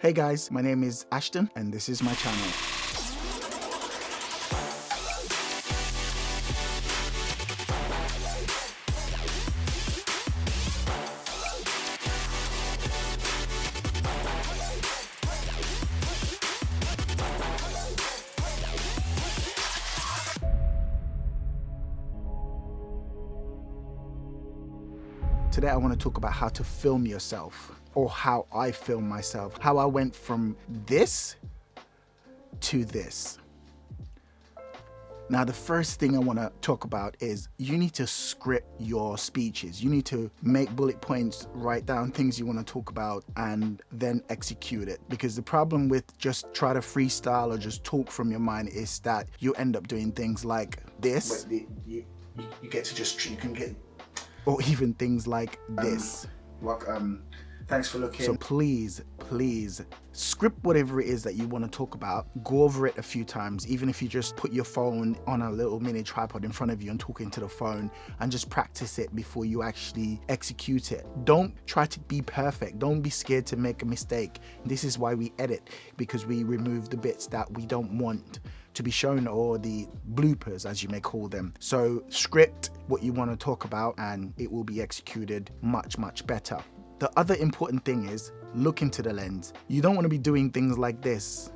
Hey guys, my name is Ashton and this is my channel. Today I want to talk about how to film yourself, or how I film myself, how I went from this to this. Now, the first thing I want to talk about is you need to script your speeches. You need to make bullet points, write down things you want to talk about, and then execute it. Because the problem with just try to freestyle or just talk from your mind is that you end up doing things like this. But you get to just, you can get, or even things like this. Thanks for looking. So please script whatever it is that you want to talk about. Go over it a few times, even if you just put your phone on a little mini tripod in front of you and talk into the phone, and just practice it before you actually execute it. Don't try to be perfect. Don't be scared to make a mistake. This is why we edit, because we remove the bits that we don't want to be shown, or the bloopers as you may call them. So script what you want to talk about and it will be executed much better. The other important thing is look into the lens. You don't want to be doing things like this.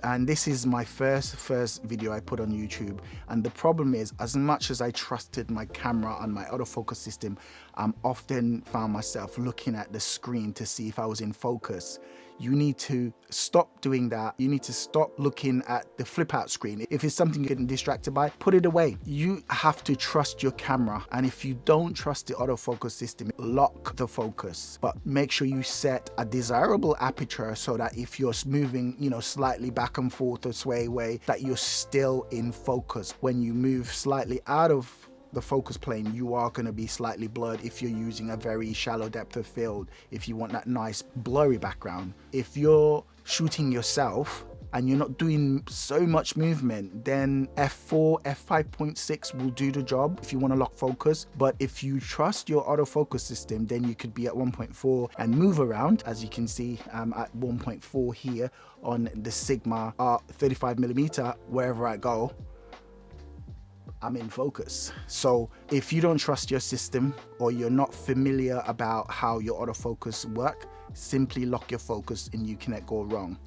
And this is my first video I put on YouTube. And the problem is, as much as I trusted my camera and my autofocus system, I'm often found myself looking at the screen to see if I was in focus. You need to stop doing that. You need to stop looking at the flip out screen. If it's something you're getting distracted by, put it away. You have to trust your camera. And if you don't trust the autofocus system, lock the focus. But make sure you set a desirable aperture so that if you're moving, slightly back and forth or sway away, that you're still in focus. When you move slightly out of the focus plane, you are going to be slightly blurred if you're using a very shallow depth of field, if you want that nice blurry background. If you're shooting yourself and you're not doing so much movement, then f4, f5.6 will do the job if you want to lock focus. But if you trust your autofocus system, then you could be at 1.4 and move around. As you can see, I'm at 1.4 here on the Sigma 35mm. Wherever I go, I'm in focus. So if you don't trust your system, or you're not familiar about how your autofocus work, simply lock your focus and you cannot go wrong.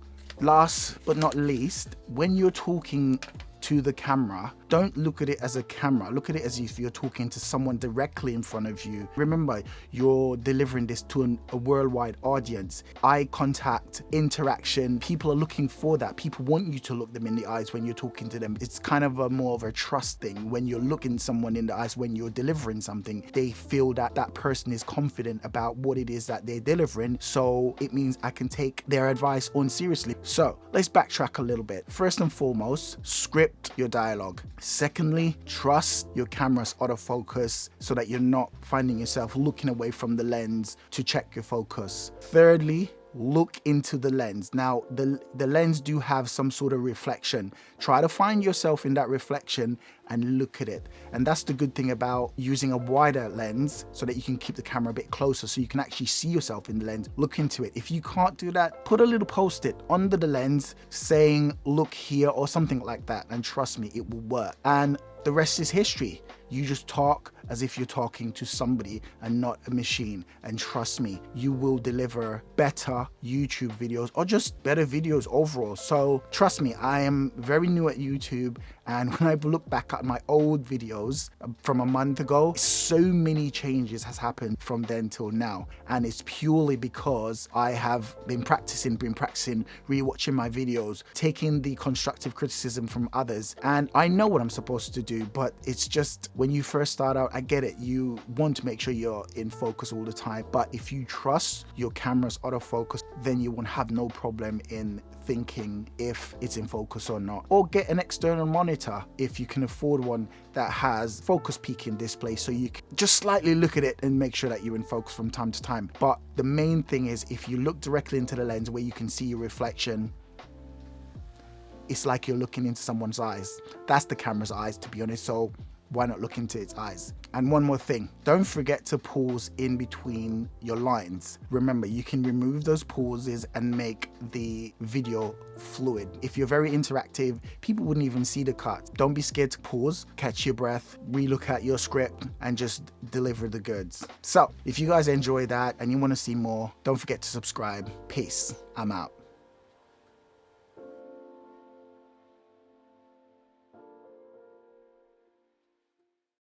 Last but not least, when you're talking to the camera, don't look at it as a camera. Look at it as if you're talking to someone directly in front of you. Remember, you're delivering this to a worldwide audience. Eye contact, interaction, people are looking for that. People want you to look them in the eyes when you're talking to them. It's kind of more of a trust thing. When you're looking someone in the eyes, when you're delivering something, they feel that that person is confident about what it is that they're delivering. So it means I can take their advice on seriously. So let's backtrack a little bit. First and foremost, script your dialogue. Secondly, trust your camera's autofocus so that you're not finding yourself looking away from the lens to check your focus. Thirdly, look into the lens. Now, the lens do have some sort of reflection. Try to find yourself in that reflection and look at it. And that's the good thing about using a wider lens, so that you can keep the camera a bit closer so you can actually see yourself in the lens. Look into it. If you can't do that, put a little post-it under the lens saying, look here, or something like that. And trust me, it will work. And the rest is history. You just talk as if you're talking to somebody and not a machine. And trust me, you will deliver better YouTube videos, or just better videos overall. So trust me, I am very new at YouTube. And when I look back at my old videos from a month ago, so many changes has happened from then till now. And it's purely because I have been practicing, rewatching my videos, taking the constructive criticism from others. And I know what I'm supposed to do, but it's just when you first start out, I get it. You want to make sure you're in focus all the time. But if you trust your camera's autofocus, then you won't have no problem in thinking if it's in focus or not. Or get an external monitor if you can afford one that has focus peaking display, so you can just slightly look at it and make sure that you're in focus from time to time. But the main thing is, if you look directly into the lens where you can see your reflection, it's like you're looking into someone's eyes. That's the camera's eyes, to be honest. So why not look into its eyes? And one more thing, don't forget to pause in between your lines. Remember, you can remove those pauses and make the video fluid. If you're very interactive, people wouldn't even see the cut. Don't be scared to pause, catch your breath, relook at your script, and just deliver the goods. So if you guys enjoy that and you want to see more, don't forget to subscribe. Peace. I'm out.